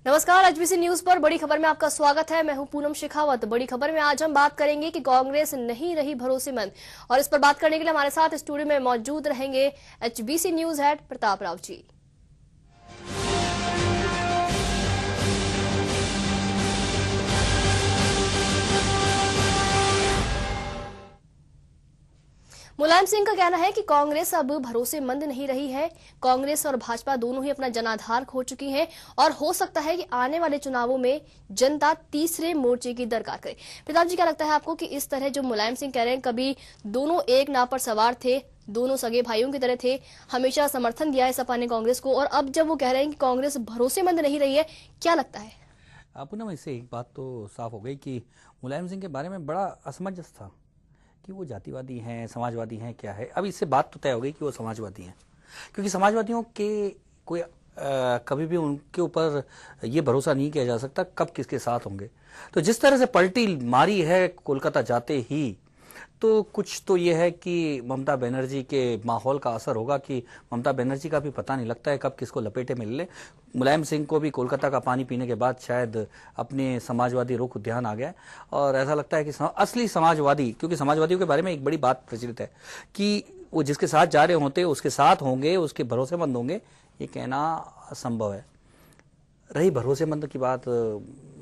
नमस्कार, HBC news पर बड़ी खबर में आपका स्वागत है। मैं हूं पूनम शेखावत। बड़ी खबर में आज हम बात करेंगे कि कांग्रेस नहीं रही भरोसेमंद, और इस पर बात करने के लिए हमारे साथ स्टूडियो में मौजूद रहेंगे HBC news head Pratap Rao ji. Mulayam Singh का कहना है कि कांग्रेस अब भरोसेमंद नहीं रही है। कांग्रेस और भाजपा दोनों ही अपना जनाधार खो चुकी हैं और हो सकता है कि आने वाले चुनावों में जनता तीसरे मोर्चे की दरकार करे। प्रताप जी, क्या लगता है आपको कि इस तरह जो मुलायम सिंह कह रहे हैं, कभी दोनों एक नाव पर सवार थे, दोनों सगे भाइयों की तरह थे, हमेशा समर्थन दिया है सपा ने कांग्रेस को, और अब जब वो कह रहे हैं कि कांग्रेस भरोसेमंद नहीं रही है, क्या लगता है? पुनम, इससे एक बात तो साफ हो गई कि मुलायम सिंह के बारे में बड़ा असमंजस था कि वो जातिवादी हैं, समाजवादी हैं, क्या है। अब इससे बात तो तय हो गई कि वो समाजवादी हैं, क्योंकि समाजवादियों के कोई कभी भी उनके ऊपर ये भरोसा नहीं किया जा सकता कब किसके साथ होंगे। तो जिस तरह से पलटी मारी है कोलकाता जाते ही, तो कुछ तो ये है कि ममता बनर्जी के माहौल का असर होगा कि ममता बनर्जी का भी पता नहीं लगता है कब किसको लपेटे में ले। मुलायम सिंह को भी कोलकाता का पानी पीने के बाद शायद अपने समाजवादी रुख ध्यान आ गया, और ऐसा लगता है कि असली समाजवादी, क्योंकि समाजवादियों के बारे में एक बड़ी बात प्रचलित है कि वो जिसके साथ जा रहे होते उसके साथ होंगे, उसके भरोसेमंद होंगे, ये कहना असंभव है। रही भरोसेमंद की बात,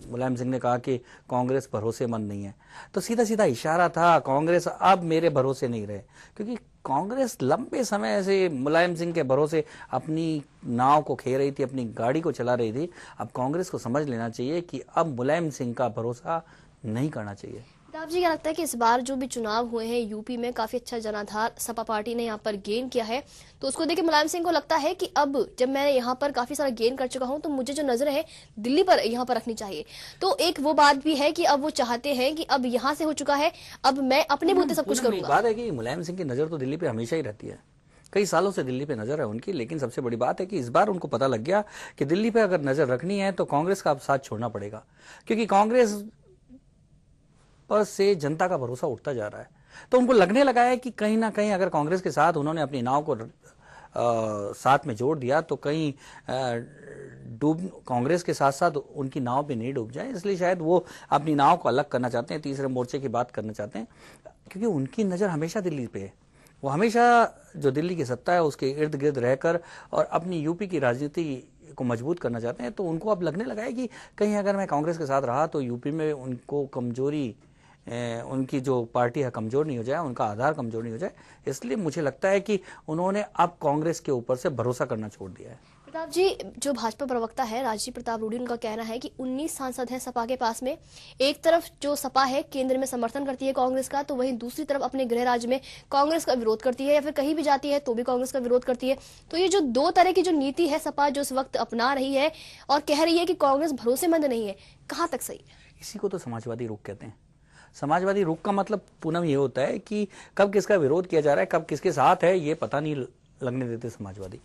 मुलायम सिंह ने कहा कि कांग्रेस भरोसेमंद नहीं है, तो सीधा सीधा इशारा था कांग्रेस अब मेरे भरोसे नहीं रहे, क्योंकि कांग्रेस लंबे समय से मुलायम सिंह के भरोसे अपनी नाव को खे रही थी, अपनी गाड़ी को चला रही थी। अब कांग्रेस को समझ लेना चाहिए कि अब मुलायम सिंह का भरोसा नहीं करना चाहिए। प्रताप जी, क्या लगता है कि इस बार जो भी चुनाव हुए हैं यूपी में, काफी अच्छा जनाधार सपा पार्टी ने यहाँ पर गेन किया है, तो उसको देखिए मुलायम सिंह को लगता है कि अब जब मैं यहाँ पर काफी सारा गेन कर चुका हूँ, तो मुझे जो नजर है दिल्ली पर यहाँ पर रखनी चाहिए। तो एक वो बात भी है कि अब वो चाहते हैं कि अब यहाँ से हो चुका है, अब मैं अपने बूते सब कुछ करूंगा। बात है कि मुलायम सिंह की नजर तो दिल्ली पे हमेशा ही रहती है, कई सालों से दिल्ली पे नजर है उनकी, लेकिन सबसे बड़ी बात है कि इस बार उनको पता लग गया कि दिल्ली पे अगर नजर रखनी है तो कांग्रेस का अब साथ छोड़ना पड़ेगा, क्योंकि कांग्रेस पर से जनता का भरोसा उठता जा रहा है। तो उनको लगने लगा है कि कहीं ना कहीं अगर कांग्रेस के साथ उन्होंने अपनी नाव को साथ में जोड़ दिया तो कहीं कांग्रेस के साथ साथ उनकी नाव भी नहीं डूब जाए, इसलिए शायद वो अपनी नाव को अलग करना चाहते हैं, तीसरे मोर्चे की बात करना चाहते हैं, क्योंकि उनकी नजर हमेशा दिल्ली पे है। वो हमेशा जो दिल्ली की सत्ता है उसके इर्द गिर्द रहकर और अपनी यूपी की राजनीति को मजबूत करना चाहते हैं। तो उनको अब लगने लगा है कि कहीं अगर मैं कांग्रेस के साथ रहा तो यूपी में उनको कमजोरी, उनकी जो पार्टी है कमजोर नहीं हो जाए, उनका आधार कमजोर नहीं हो जाए। इसलिए मुझे लगता है कि उन्होंने अब कांग्रेस के ऊपर से भरोसा करना छोड़ दिया है। प्रताप जी, जो भाजपा प्रवक्ता है राजीव प्रताप रूडी, उनका कहना है कि 19 सांसद हैं सपा के पास में। एक तरफ जो सपा है केंद्र में समर्थन करती है कांग्रेस का, तो वहीं दूसरी तरफ अपने गृह राज्य में कांग्रेस का विरोध करती है, या फिर कहीं भी जाती है तो भी कांग्रेस का विरोध करती है। तो ये जो दो तरह की जो नीति है सपा जो इस वक्त अपना रही है और कह रही है कि कांग्रेस भरोसेमंद नहीं है, कहाँ तक सही है? इसी को तो समाजवादी रुख कहते हैं। समाजवादी रुख का मतलब पूनम ये होता है कि कब किसका विरोध किया जा रहा है, कब किसके साथ है, ये पता नहीं लगने देते समाजवादी।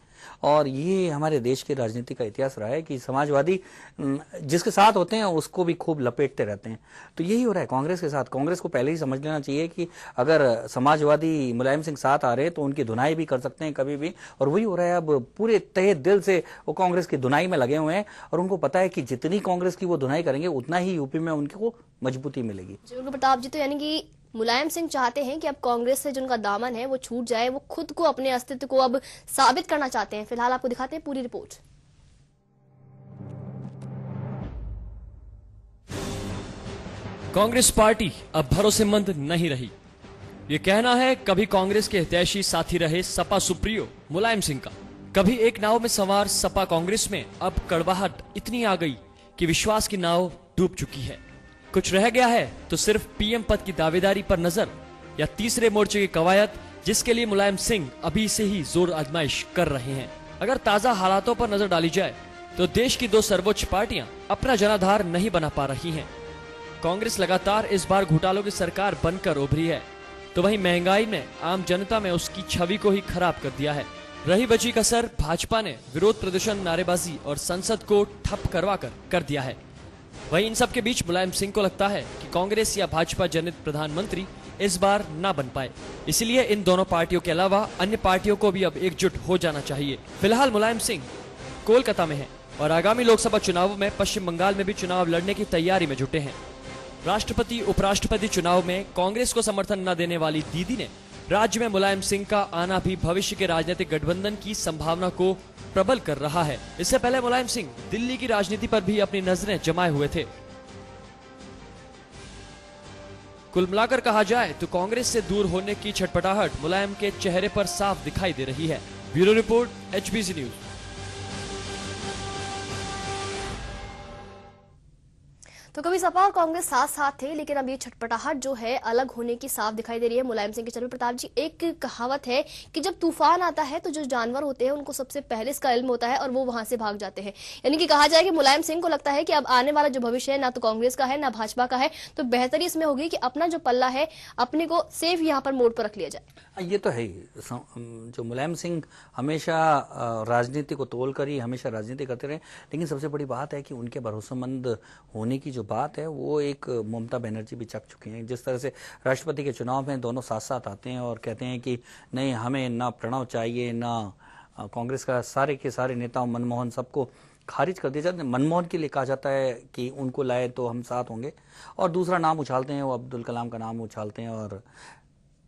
और ये हमारे देश के राजनीति का इतिहास रहा है कि समाजवादी जिसके साथ होते हैं उसको भी खूब लपेटते रहते हैं। तो यही हो रहा है कांग्रेस के साथ। कांग्रेस को पहले ही समझ लेना चाहिए कि अगर समाजवादी मुलायम सिंह साथ आ रहे हैं तो उनकी धुनाई भी कर सकते हैं कभी भी, और वही हो रहा है। अब पूरे तहे दिल से वो कांग्रेस की धुनाई में लगे हुए हैं, और उनको पता है कि जितनी कांग्रेस की वो धुनाई करेंगे उतना ही यूपी में उनको मजबूती मिलेगी। प्रताप जी, तो यानी कि मुलायम सिंह चाहते हैं कि अब कांग्रेस से जो उनका दामन है वो छूट जाए, वो खुद को, अपने अस्तित्व को अब साबित करना चाहते हैं। फिलहाल आपको दिखाते हैं पूरी रिपोर्ट। कांग्रेस पार्टी अब भरोसेमंद नहीं रही, ये कहना है कभी कांग्रेस के हितैषी साथी रहे सपा सुप्रीयो मुलायम सिंह का। कभी एक नाव में सवार सपा कांग्रेस में अब कड़वाहट इतनी आ गई कि विश्वास की नाव डूब चुकी है। कुछ रह गया है तो सिर्फ पीएम पद की दावेदारी पर नजर, या तीसरे मोर्चे की कवायद, जिसके लिए मुलायम सिंह अभी से ही जोर आजमाइश कर रहे हैं। अगर ताजा हालातों पर नजर डाली जाए तो देश की दो सर्वोच्च पार्टियां अपना जनाधार नहीं बना पा रही हैं। कांग्रेस लगातार इस बार घोटालों की सरकार बनकर उभरी है, तो वहीं महंगाई ने आम जनता में उसकी छवि को ही खराब कर दिया है। रही बची कसर भाजपा ने विरोध प्रदर्शन, नारेबाजी और संसद को ठप करवा कर दिया है। वहीं इन सब के बीच मुलायम सिंह को लगता है कि कांग्रेस या भाजपा जनित प्रधानमंत्री इस बार ना बन पाए, इसलिए इन दोनों पार्टियों के अलावा अन्य पार्टियों को भी अब एकजुट हो जाना चाहिए। फिलहाल मुलायम सिंह कोलकाता में है, और आगामी लोकसभा चुनावों में पश्चिम बंगाल में भी चुनाव लड़ने की तैयारी में जुटे हैं। राष्ट्रपति उपराष्ट्रपति चुनाव में कांग्रेस को समर्थन न देने वाली दीदी ने राज्य में मुलायम सिंह का आना भी भविष्य के राजनीतिक गठबंधन की संभावना को प्रबल कर रहा है। इससे पहले मुलायम सिंह दिल्ली की राजनीति पर भी अपनी नजरें जमाए हुए थे। कुल मिलाकर कहा जाए तो कांग्रेस से दूर होने की छटपटाहट मुलायम के चेहरे पर साफ दिखाई दे रही है। Bureau report, HBC news. तो कभी सपा और कांग्रेस साथ साथ थे, लेकिन अब ये छटपटाहट जो है अलग होने की साफ दिखाई दे रही है मुलायम सिंह के चरण। प्रताप जी, एक कहावत है कि जब तूफान आता है तो जो जानवर होते हैं उनको सबसे पहले इसका इल्म होता है और वो वहां से भाग जाते हैं। यानी कि कहा जाए कि मुलायम सिंह को लगता है कि अब आने वाला जो भविष्य है ना तो कांग्रेस का है ना भाजपा का है, तो बेहतरी इसमें होगी कि अपना जो पल्ला है अपने को सेफ यहाँ पर मोड़ पर रख लिया जाए। ये तो है ही। जो मुलायम सिंह हमेशा राजनीति को तोल कर ही हमेशा राजनीति करते रहे, लेकिन सबसे बड़ी बात है कि उनके भरोसेमंद होने की जो बात है वो एक ममता बनर्जी भी चख चुकी हैं। जिस तरह से राष्ट्रपति के चुनाव में दोनों साथ साथ आते हैं और कहते हैं कि नहीं, हमें ना प्रणव चाहिए ना कांग्रेस का सारे के सारे नेताओं मनमोहन सबको खारिज कर दिया जाता है। मनमोहन के लिए कहा जाता है कि उनको लाए तो हम साथ होंगे, और दूसरा नाम उछालते हैं वो अब्दुल कलाम का नाम उछालते हैं। और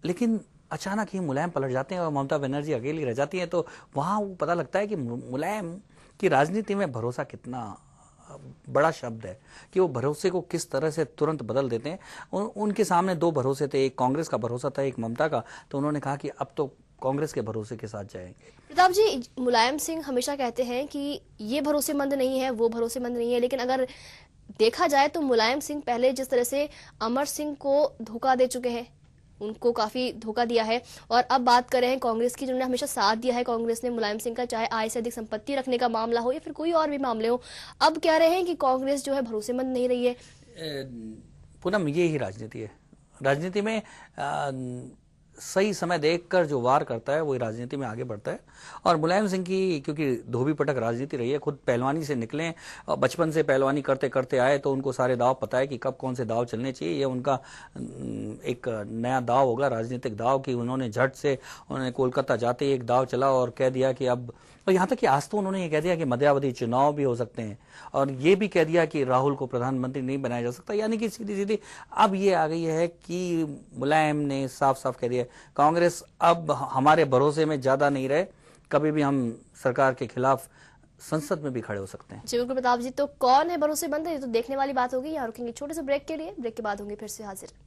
लेकिन अचानक ही मुलायम पलट जाते हैं और ममता बनर्जी अकेली रह जाती है, तो वहां वो पता लगता है कि मुलायम की राजनीति में भरोसा कितना बड़ा शब्द है, कि वो भरोसे को किस तरह से तुरंत बदल देते हैं। उनके सामने दो भरोसे थे, एक कांग्रेस का भरोसा था, एक ममता का, तो उन्होंने कहा कि अब तो कांग्रेस के भरोसे के साथ जाएंगे। प्रताप जी, मुलायम सिंह हमेशा कहते हैं कि ये भरोसेमंद नहीं है, वो भरोसेमंद नहीं है, लेकिन अगर देखा जाए तो मुलायम सिंह पहले जिस तरह से अमर सिंह को धोखा दे चुके हैं, उनको काफी धोखा दिया है, और अब बात कर रहे हैं कांग्रेस की, जिन्होंने हमेशा साथ दिया है कांग्रेस ने मुलायम सिंह का, चाहे आय से अधिक संपत्ति रखने का मामला हो या फिर कोई और भी मामले हो, अब कह रहे हैं कि कांग्रेस जो है भरोसेमंद नहीं रही है। पूनम, ये ही राजनीति है। राजनीति में सही समय देखकर जो वार करता है वही राजनीति में आगे बढ़ता है। और मुलायम सिंह की क्योंकि धोबी पटक राजनीति रही है, खुद पहलवानी से निकले और बचपन से पहलवानी करते करते आए, तो उनको सारे दाव पता है कि कब कौन से दाव चलने चाहिए। ये उनका एक नया दाव होगा, राजनीतिक दाव, कि उन्होंने झट से उन्होंने कोलकाता जाते ही एक दाव चला और कह दिया कि अब, और यहाँ तक कि आज तो उन्होंने ये कह दिया कि मध्यावधि चुनाव भी हो सकते हैं, और ये भी कह दिया कि राहुल को प्रधानमंत्री नहीं बनाया जा सकता। यानी कि सीधी सीधी अब ये आ गई है कि मुलायम ने साफ साफ कह दिया कांग्रेस अब हमारे भरोसे में ज्यादा नहीं रहे, कभी भी हम सरकार के खिलाफ संसद में भी खड़े हो सकते हैं। जी बिल्कुल प्रताप जी, तो कौन है भरोसेमंद, ये तो देखने वाली बात होगी। यहाँ रुकेंगे छोटे से ब्रेक के लिए, ब्रेक के बाद होंगे फिर से हाजिर।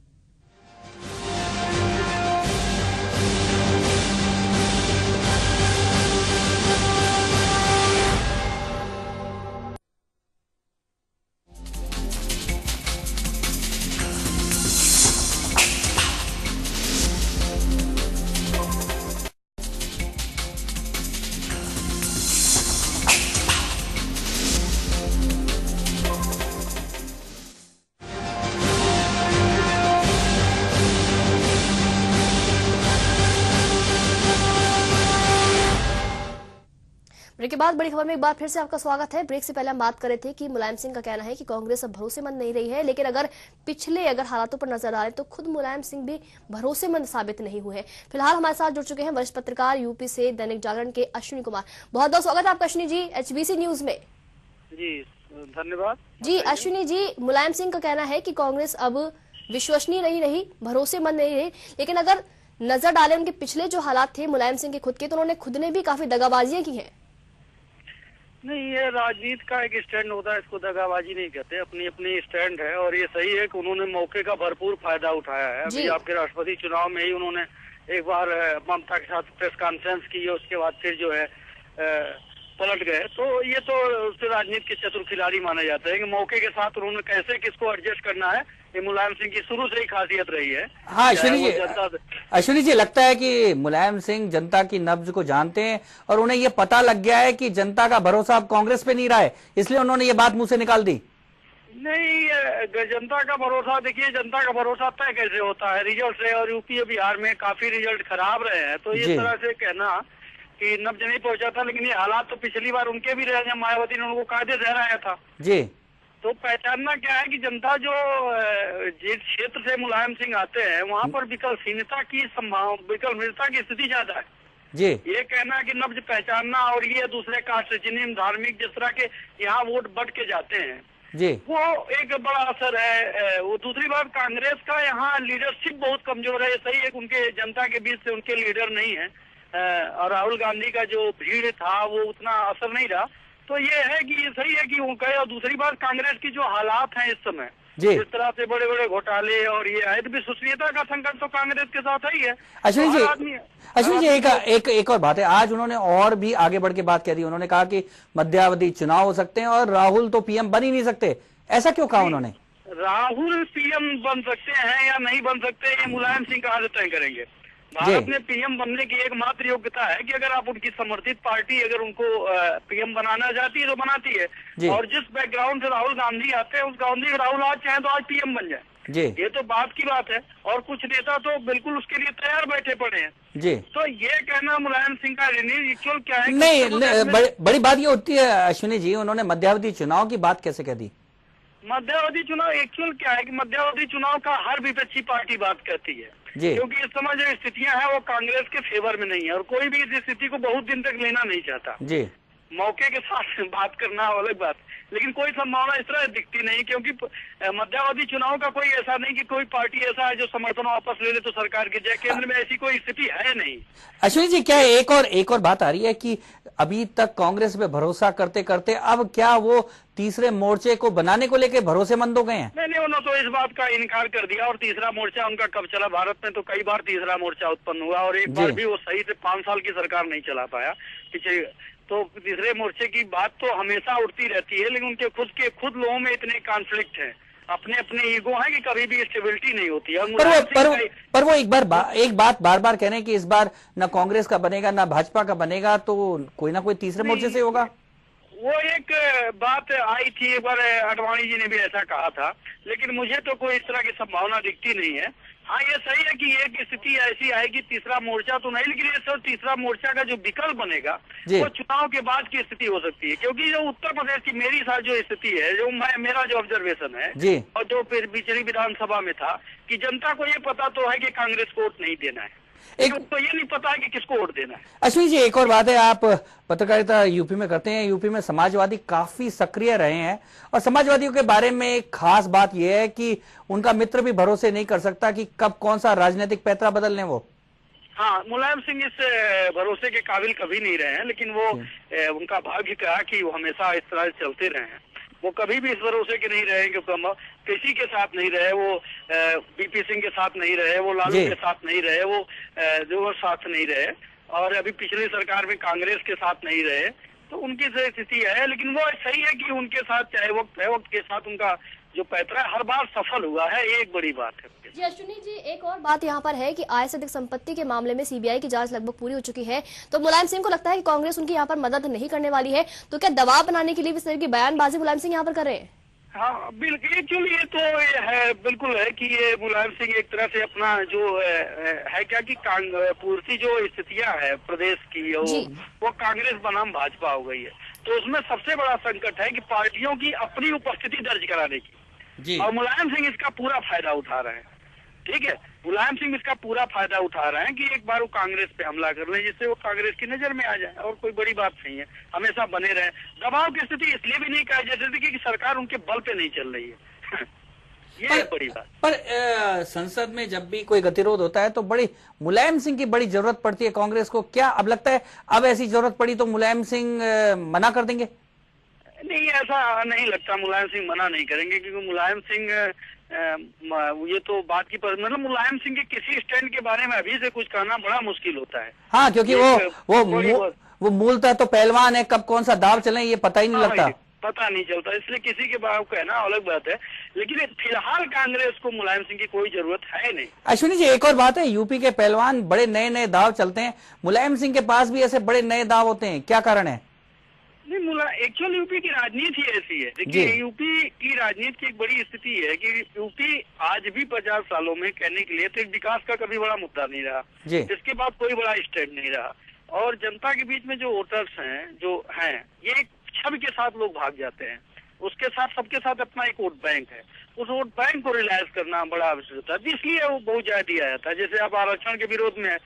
ब्रेक के बाद बड़ी खबर में एक बार फिर से आपका स्वागत है। ब्रेक से पहले हम बात कर रहे थे कि मुलायम सिंह का कहना है कि कांग्रेस अब भरोसेमंद नहीं रही है, लेकिन अगर पिछले हालातों पर नजर आ रहे तो खुद मुलायम सिंह भी भरोसेमंद साबित नहीं हुए हैं। फिलहाल हमारे साथ जुड़ चुके हैं वरिष्ठ पत्रकार यूपी से दैनिक जागरण के अश्विनी कुमार। बहुत बहुत स्वागत है आपका अश्विनी जी HBC न्यूज में। जी धन्यवाद। जी अश्विनी जी, मुलायम सिंह का कहना है कि कांग्रेस अब विश्वसनीय नहीं रही, भरोसेमंद नहीं रही, लेकिन अगर नजर डालें उनके पिछले जो हालात थे मुलायम सिंह के खुद के, तो उन्होंने खुद ने भी काफी दगाबाजियां की हैं। नहीं, ये राजनीति का एक स्टैंड होता है, इसको दगाबाजी नहीं कहते, अपनी अपनी स्टैंड है। और ये सही है कि उन्होंने मौके का भरपूर फायदा उठाया है। अभी आपके राष्ट्रपति चुनाव में ही उन्होंने एक बार ममता के साथ प्रेस कॉन्फ्रेंस की, उसके बाद फिर जो है पलट गए। तो ये तो राजनीति के चतुर खिलाड़ी माने जाते हैं कि मौके के साथ उन्होंने कैसे किसको एडजस्ट करना है, ये मुलायम सिंह की शुरू से ही खासियत रही है। हाँ अश्विनी जी, लगता है कि मुलायम सिंह जनता की नब्ज को जानते हैं और उन्हें ये पता लग गया है कि जनता का भरोसा अब कांग्रेस पे नहीं रहा है, इसलिए उन्होंने ये बात मुंह से निकाल दी। नहीं, जनता का भरोसा, देखिए जनता का भरोसा तय कैसे होता है, रिजल्ट से। और यूपी बिहार में काफी रिजल्ट खराब रहे हैं, तो ये तरह से कहना कि नब्ज नहीं पहुंचा था। लेकिन ये हालात तो पिछली बार उनके भी रहे जब मायावती ने उनको कायदे से हराया था। जी, तो पहचानना क्या है कि जनता जो जिस क्षेत्र से मुलायम सिंह आते हैं वहाँ पर विकल्पहीनता की स्थिति ज्यादा है। जी। ये कहना कि नब्ज पहचानना और ये दूसरे कास्ट जिन्हें धार्मिक जिस तरह के यहाँ वोट बट के जाते हैं जी, वो एक बड़ा असर है। वो दूसरी बात, कांग्रेस का यहाँ लीडरशिप बहुत कमजोर है। ये सही है कि उनके जनता के बीच से उनके लीडर नहीं है, और राहुल गांधी का जो भीड़ था वो उतना असर नहीं रहा। तो ये है कि ये सही है कि वो कहे। और दूसरी बात, कांग्रेस की जो हालात हैं इस समय, जी। इस तरह से बड़े बड़े घोटाले और ये है, तो विश्वसनीयता का संकट तो कांग्रेस के साथ ही है। अश्विनी तो जी, हर आदमी- अश्विनी जी, एक और बात है। आज उन्होंने और भी आगे बढ़ के बात कह दी। उन्होंने कहा कि मध्यावधि चुनाव हो सकते हैं और राहुल तो पीएम बन ही नहीं सकते। ऐसा क्यों कहा उन्होंने? राहुल पीएम बन सकते हैं या नहीं बन सकते, ये मुलायम सिंह कहाँ से तय करेंगे। भारत में पीएम बनने की एकमात्र योग्यता है कि अगर आप उनकी समर्थित पार्टी अगर उनको पीएम बनाना चाहती है तो बनाती है। और जिस बैकग्राउंड से राहुल गांधी आते हैं, उस गांधी राहुल आज चाहे तो आज पीएम बन जाए। जी, ये तो बात की बात है। और कुछ नेता तो बिल्कुल उसके लिए तैयार बैठे पड़े हैं। जी। तो ये कहना मुलायम सिंह का रिचुअल क्या है? नहीं, बड़ी बात ये होती है अश्विनी जी, उन्होंने मध्यावधि चुनाव की बात कैसे कह दी? मध्यावधि चुनाव एक्चुअल क्या है कि मध्यावधि चुनाव का हर विपक्षी पार्टी बात करती है, क्योंकि इस समय जो स्थितियां हैं वो कांग्रेस के फेवर में नहीं है और कोई भी इस स्थिति को बहुत दिन तक लेना नहीं चाहता। जी। मौके के साथ बात करना अलग बात, लेकिन कोई संभावना इस तरह दिखती नहीं, क्योंकि मध्यावधि चुनाव का कोई ऐसा नहीं कि कोई पार्टी ऐसा है जो समर्थन वापस ले ले तो सरकार गिर जाए। केंद्र में ऐसी कोई स्थिति है नहीं। अश्विनी जी, क्या एक और बात आ रही है कि अभी तक कांग्रेस पे भरोसा करते करते अब क्या वो तीसरे मोर्चे को बनाने को लेके भरोसेमंद हो गए हैं? नहीं, उन्होंने तो इस बात का इनकार कर दिया। और तीसरा मोर्चा उनका कब चला? भारत में तो कई बार तीसरा मोर्चा उत्पन्न हुआ और एक बार भी वो सही से 5 साल की सरकार नहीं चला पाया पीछे। तो तीसरे मोर्चे की बात तो हमेशा उठती रहती है, लेकिन उनके खुद लोगों में इतने कॉन्फ्लिक्ट हैं, अपने अपने ईगो है कि कभी भी स्टेबिलिटी नहीं होती है। पर वो एक बात बार बार कह रहे हैं कि इस बार न कांग्रेस का बनेगा ना भाजपा का बनेगा, तो कोई ना कोई तीसरे मोर्चे से होगा। वो एक बात आई थी, एक बार अडवाणी जी ने भी ऐसा कहा था, लेकिन मुझे तो कोई इस तरह की संभावना दिखती नहीं है। हाँ, ये सही है कि एक स्थिति ऐसी आएगी, तीसरा मोर्चा तो नहीं, लेकिन ये सब तीसरा मोर्चा का जो विकल्प बनेगा वो चुनाव के बाद की स्थिति हो सकती है। क्योंकि जो उत्तर प्रदेश की मेरी साथ जो स्थिति है, जो मेरा जो ऑब्जर्वेशन है और जो फिर पिछली विधानसभा में था कि जनता को ये पता तो है कि कांग्रेस को वोट नहीं देना है, तो ये नहीं पता है कि किसको वोट देना है। अश्विनी जी, एक और बात है, आप पत्रकारिता यूपी में करते हैं। यूपी में समाजवादी काफी सक्रिय रहे हैं और समाजवादियों के बारे में एक खास बात यह है कि उनका मित्र भी भरोसे नहीं कर सकता कि कब कौन सा राजनीतिक पैतरा बदल लें वो। हाँ, मुलायम सिंह इस भरोसे के काबिल कभी नहीं रहे हैं, लेकिन वो उनका भाग्य कहा कि वो हमेशा इस तरह चलते रहे हैं। वो कभी भी इस भरोसे के नहीं रहे, क्योंकि किसी के साथ नहीं रहे। वो बीपी सिंह के साथ नहीं रहे, वो लालू के साथ नहीं रहे, वो जो साथ नहीं रहे, और अभी पिछली सरकार में कांग्रेस के साथ नहीं रहे। तो उनकी स्थिति है, लेकिन वो सही है कि उनके साथ चाहे वक्त के साथ उनका जो पैतरा हर बार सफल हुआ है, ये एक बड़ी बात है। जी अश्विनी जी, एक और बात यहाँ पर है कि आय से अधिक संपत्ति के मामले में सीबीआई की जांच लगभग पूरी हो चुकी है, तो मुलायम सिंह को लगता है कि कांग्रेस उनकी यहाँ पर मदद नहीं करने वाली है, तो क्या दबाव बनाने के लिए इस तरह की बयानबाजी मुलायम सिंह यहाँ पर कर रहे हैं? हाँ, बिल्कुल। एक्चुअली ये तो है, बिल्कुल है कि ये मुलायम सिंह एक तरह से अपना जो है क्या कि पूर्ति जो स्थितियां है प्रदेश की वो कांग्रेस बनाम भाजपा हो गई है। तो उसमें सबसे बड़ा संकट है कि पार्टियों की अपनी उपस्थिति दर्ज कराने की, और मुलायम सिंह इसका पूरा फायदा उठा रहे हैं। ठीक है, मुलायम सिंह इसका पूरा फायदा उठा रहे हैं कि एक बार वो कांग्रेस पे हमला कर लें, जिससे वो कांग्रेस की नजर में आ जाए, और कोई बड़ी बात नहीं है। हमेशा बने रहे। दबाव की स्थिति इसलिए भी नहीं कही जा सकती कि सरकार उनके बल पे नहीं चल रही है। ये बड़ी बात। पर संसद में जब भी कोई गतिरोध होता है तो बड़ी मुलायम सिंह की बड़ी जरूरत पड़ती है कांग्रेस को। क्या अब लगता है अब ऐसी जरूरत पड़ी तो मुलायम सिंह मना कर देंगे? नहीं, ऐसा नहीं लगता। मुलायम सिंह मना नहीं करेंगे, क्योंकि मुलायम सिंह ये तो बात की मतलब मुलायम सिंह के किसी स्टैंड के बारे में अभी से कुछ कहना बड़ा मुश्किल होता है। हाँ, क्योंकि वो मूलतः तो पहलवान है, कब कौन सा दाव चले ये पता ही नहीं लगता। पता नहीं चलता, इसलिए किसी के बारे में कहना अलग बात है, लेकिन फिलहाल कांग्रेस को मुलायम सिंह की कोई जरूरत है नहीं। अश्विनी जी, एक और बात है, यूपी के पहलवान बड़े नए नए दाव चलते हैं, मुलायम सिंह के पास भी ऐसे बड़े नए दाव होते हैं, क्या कारण है? नहीं, एक्चुअली यूपी की राजनीति ऐसी है। देखिए, यूपी की राजनीति की एक बड़ी स्थिति है कि यूपी आज भी 50 सालों में कहने के लिए तो एक विकास का कभी बड़ा मुद्दा नहीं रहा, इसके बाद कोई बड़ा स्टेट नहीं रहा, और जनता के बीच में जो वोटर्स हैं जो हैं, ये एक छवि के साथ लोग भाग जाते हैं। उसके साथ सबके साथ अपना एक वोट बैंक है, उस वोट बैंक को रिलाइज करना बड़ा आवश्यक होता है, इसलिए वो बहुत ज्यादा दिया जाता है। जैसे आप आरक्षण के विरोध में